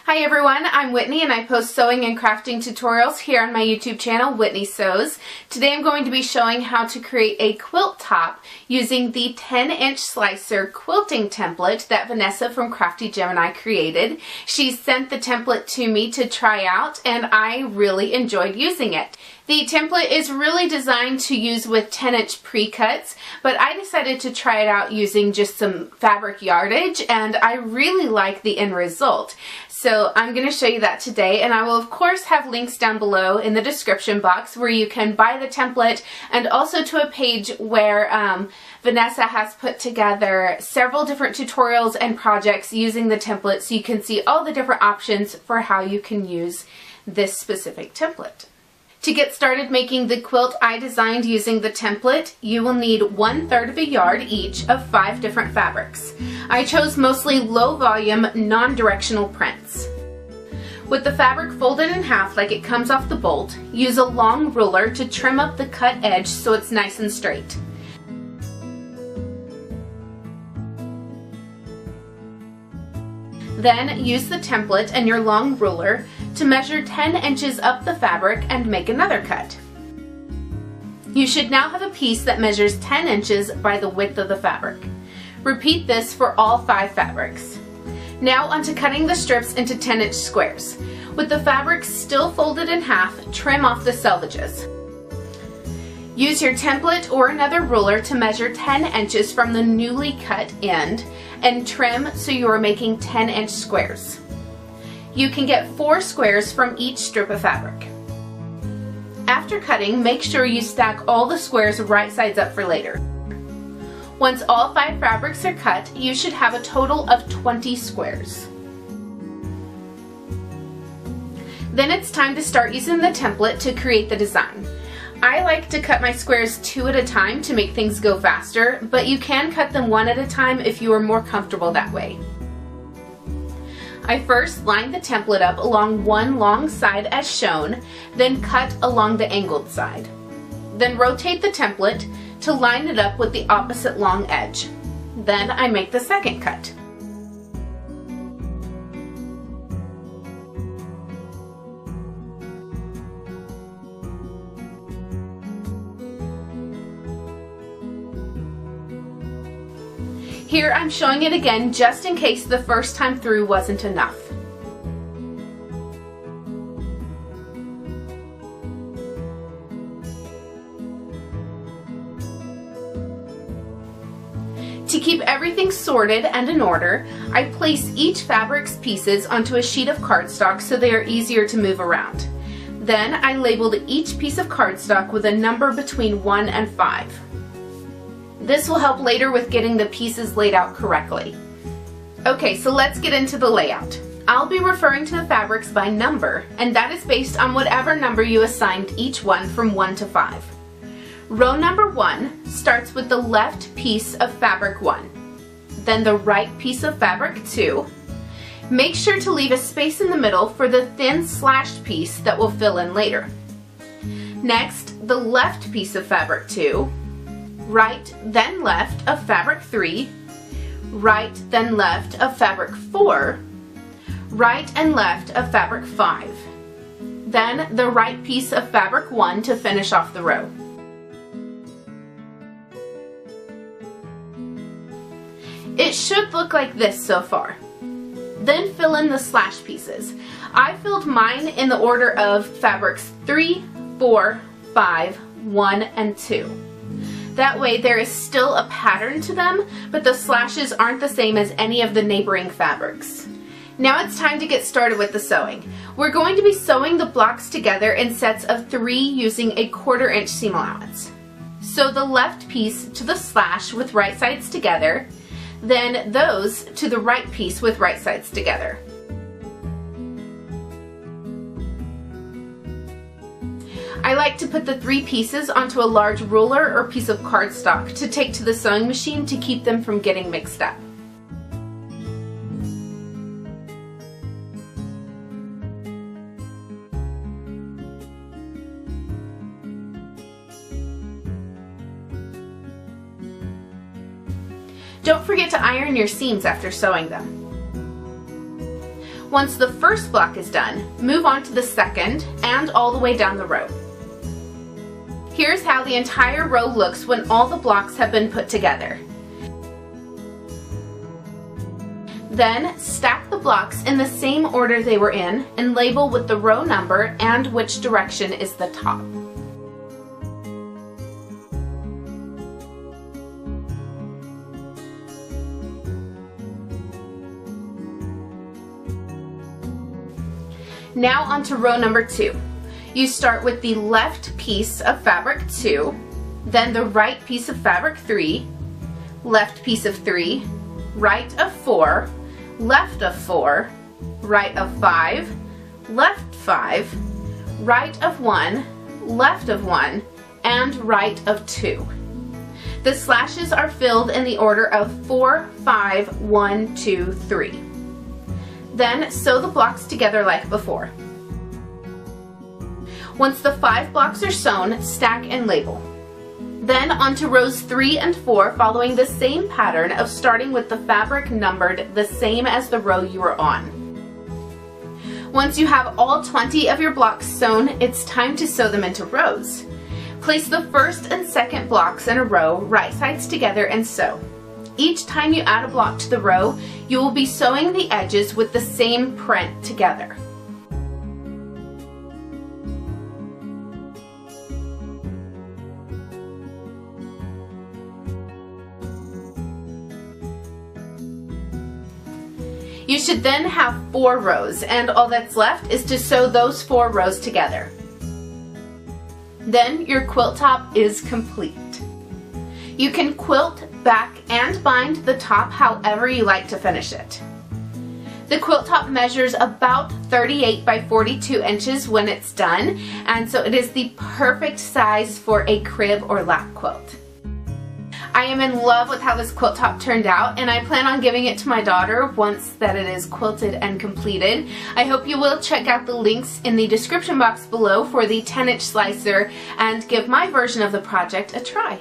Hi everyone, I'm Whitney and I post sewing and crafting tutorials here on my YouTube channel, Whitney Sews. Today I'm going to be showing how to create a quilt top using the 10-inch slicer quilting template that Vanessa from Crafty Gemini created. She sent the template to me to try out and I really enjoyed using it. The template is really designed to use with 10-inch pre-cuts, but I decided to try it out using just some fabric yardage and I really like the end result. So I'm going to show you that today, and I will of course have links down below in the description box where you can buy the template and also to a page where Vanessa has put together several different tutorials and projects using the template so you can see all the different options for how you can use this specific template. To get started making the quilt I designed using the template, you will need 1/3 of a yard each of 5 different fabrics. I chose mostly low volume, non-directional prints. With the fabric folded in half like it comes off the bolt, use a long ruler to trim up the cut edge so it's nice and straight. Then use the template and your long ruler to measure 10 inches up the fabric and make another cut. You should now have a piece that measures 10 inches by the width of the fabric. Repeat this for all 5 fabrics. Now onto cutting the strips into 10-inch squares. With the fabric still folded in half, trim off the selvages. Use your template or another ruler to measure 10 inches from the newly cut end and trim so you are making 10-inch squares. You can get 4 squares from each strip of fabric. After cutting, make sure you stack all the squares right sides up for later. Once all 5 fabrics are cut, you should have a total of 20 squares. Then it's time to start using the template to create the design. I like to cut my squares 2 at a time to make things go faster, but you can cut them 1 at a time if you are more comfortable that way. I first line the template up along one long side as shown, then cut along the angled side. Then rotate the template to line it up with the opposite long edge. Then I make the second cut. Here I'm showing it again just in case the first time through wasn't enough. To keep everything sorted and in order, I place each fabric's pieces onto a sheet of cardstock so they are easier to move around. Then I labeled each piece of cardstock with a number between 1 and 5. This will help later with getting the pieces laid out correctly. Okay, so let's get into the layout. I'll be referring to the fabrics by number, and that is based on whatever number you assigned each one from 1 to 5. Row number 1 starts with the left piece of fabric 1, then the right piece of fabric 2. Make sure to leave a space in the middle for the thin slashed piece that will fill in later. Next, the left piece of fabric 2, right then left of fabric 3, right then left of fabric 4, right and left of fabric 5, then the right piece of fabric 1 to finish off the row. It should look like this so far. Then fill in the slash pieces. I filled mine in the order of fabrics 3, 4, 5, 1, and 2. That way there is still a pattern to them, but the slashes aren't the same as any of the neighboring fabrics. Now it's time to get started with the sewing. We're going to be sewing the blocks together in sets of 3 using a 1/4 inch seam allowance. Sew the left piece to the slash with right sides together, then those to the right piece with right sides together. I like to put the 3 pieces onto a large ruler or piece of cardstock to take to the sewing machine to keep them from getting mixed up. Don't forget to iron your seams after sewing them. Once the first block is done, move on to the second and all the way down the row. Here's how the entire row looks when all the blocks have been put together. Then stack the blocks in the same order they were in and label with the row number and which direction is the top. Now onto row number 2. You start with the left piece of fabric 2, then the right piece of fabric 3, left piece of 3, right of 4, left of 4, right of 5, left 5, right of 1, left of 1, and right of 2. The slashes are filled in the order of 4, 5, 1, 2, 3. Then sew the blocks together like before. Once the 5 blocks are sewn, stack and label. Then onto rows 3 and 4, following the same pattern of starting with the fabric numbered the same as the row you were on. Once you have all 20 of your blocks sewn, it's time to sew them into rows. Place the first and second blocks in a row, right sides together, and sew. Each time you add a block to the row, you will be sewing the edges with the same print together. You should then have 4 rows, and all that's left is to sew those 4 rows together. Then your quilt top is complete. You can quilt, back, and bind the top however you like to finish it. The quilt top measures about 38 by 42 inches when it's done, and so it is the perfect size for a crib or lap quilt. I am in love with how this quilt top turned out, and I plan on giving it to my daughter once that it is quilted and completed. I hope you will check out the links in the description box below for the 10-inch slicer and give my version of the project a try.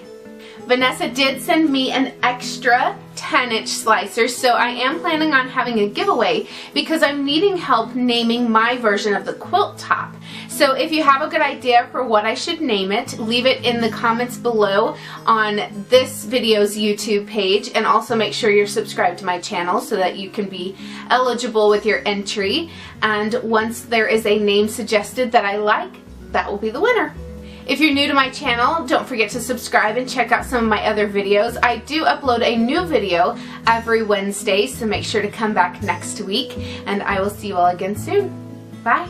Vanessa did send me an extra 10-inch slicer, so I am planning on having a giveaway because I'm needing help naming my version of the quilt top. So if you have a good idea for what I should name it, leave it in the comments below on this video's YouTube page, and also make sure you're subscribed to my channel so that you can be eligible with your entry. And once there is a name suggested that I like, that will be the winner. If you're new to my channel, don't forget to subscribe and check out some of my other videos. I do upload a new video every Wednesday, so make sure to come back next week, and I will see you all again soon. Bye!